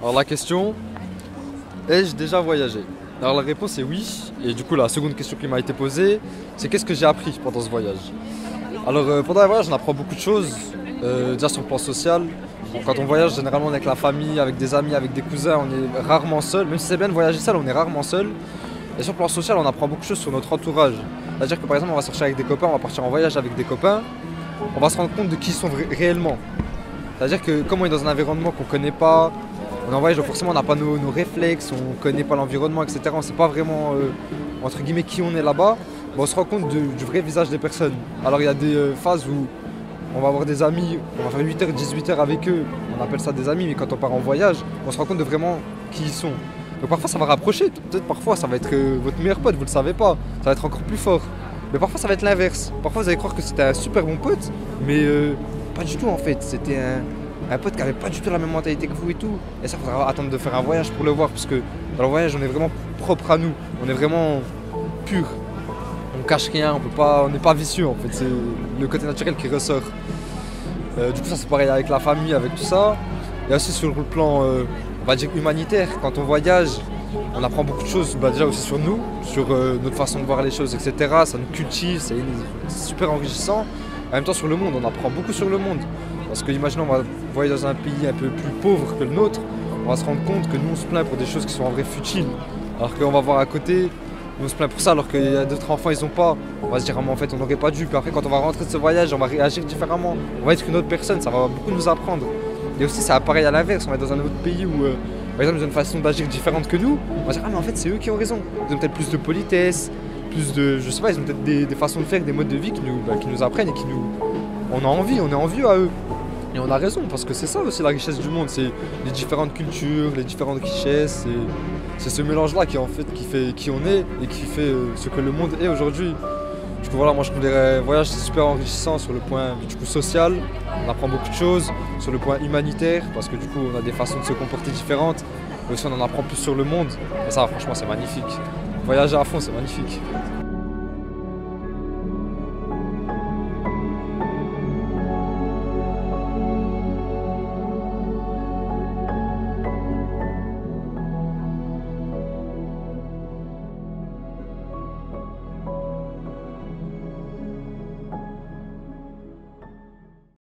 Alors la question, ai-je déjà voyagé? Alors la réponse est oui, et du coup la seconde question qui m'a été posée, c'est qu'est-ce que j'ai appris pendant ce voyage? Alors pendant un voyage on apprend beaucoup de choses, déjà sur le plan social. Bon, quand on voyage généralement on est avec la famille, avec des amis, avec des cousins, on est rarement seul, même si c'est bien de voyager seul, on est rarement seul. Et sur le plan social on apprend beaucoup de choses sur notre entourage. C'est-à-dire que par exemple on va sortir avec des copains, on va partir en voyage avec des copains, on va se rendre compte de qui ils sont réellement. C'est-à-dire que comme on est dans un environnement qu'on ne connaît pas, on est en voyage donc forcément on n'a pas nos réflexes, on ne connaît pas l'environnement, etc. On ne sait pas vraiment entre guillemets qui on est là-bas, on se rend compte du vrai visage des personnes. Alors il y a des phases où on va avoir des amis, on va faire 8h, 18h avec eux, on appelle ça des amis, mais quand on part en voyage, on se rend compte de vraiment qui ils sont. Donc parfois ça va rapprocher, peut-être parfois ça va être votre meilleur pote, vous ne le savez pas, ça va être encore plus fort. Mais parfois ça va être l'inverse, parfois vous allez croire que c'était un super bon pote, mais pas du tout en fait, c'était un pote qui avait pas du tout la même mentalité que vous et tout. Et ça, il faudra attendre de faire un voyage pour le voir, parce que dans le voyage, on est vraiment propre à nous, on est vraiment pur. On cache rien, on n'est pas vicieux en fait, c'est le côté naturel qui ressort. Du coup, ça c'est pareil avec la famille, avec tout ça. Et aussi sur le plan, on va dire humanitaire, quand on voyage, on apprend beaucoup de choses, déjà aussi sur nous, sur notre façon de voir les choses, etc. Ça nous cultive, c'est super enrichissant. En même temps, sur le monde, on apprend beaucoup sur le monde. Parce que imaginons, on va voyager dans un pays un peu plus pauvre que le nôtre, on va se rendre compte que nous on se plaint pour des choses qui sont en vrai futiles. Alors qu'on va voir à côté, on se plaint pour ça, alors qu'il y a d'autres enfants, ils ont pas. On va se dire, ah, mais en fait, on n'aurait pas dû. Puis après, quand on va rentrer de ce voyage, on va réagir différemment. On va être une autre personne, ça va beaucoup nous apprendre. Et aussi, ça pareil à l'inverse, on va être dans un autre pays où, par exemple, ils ont une façon d'agir différente que nous. On va se dire, ah, mais en fait, c'est eux qui ont raison. Ils ont peut-être plus de politesse, plus de. Je sais pas, ils ont peut-être des façons de faire, des modes de vie qui nous apprennent et qui nous. On est envieux à eux. Et on a raison, parce que c'est ça aussi la richesse du monde, c'est les différentes cultures, les différentes richesses, c'est ce mélange-là qui en fait fait qui on est et qui fait ce que le monde est aujourd'hui. Du coup voilà, moi je trouve les voyages c'est super enrichissant sur le point du coup social, on apprend beaucoup de choses, sur le point humanitaire, parce que du coup on a des façons de se comporter différentes, mais aussi on en apprend plus sur le monde, et ça franchement c'est magnifique. Voyager à fond c'est magnifique.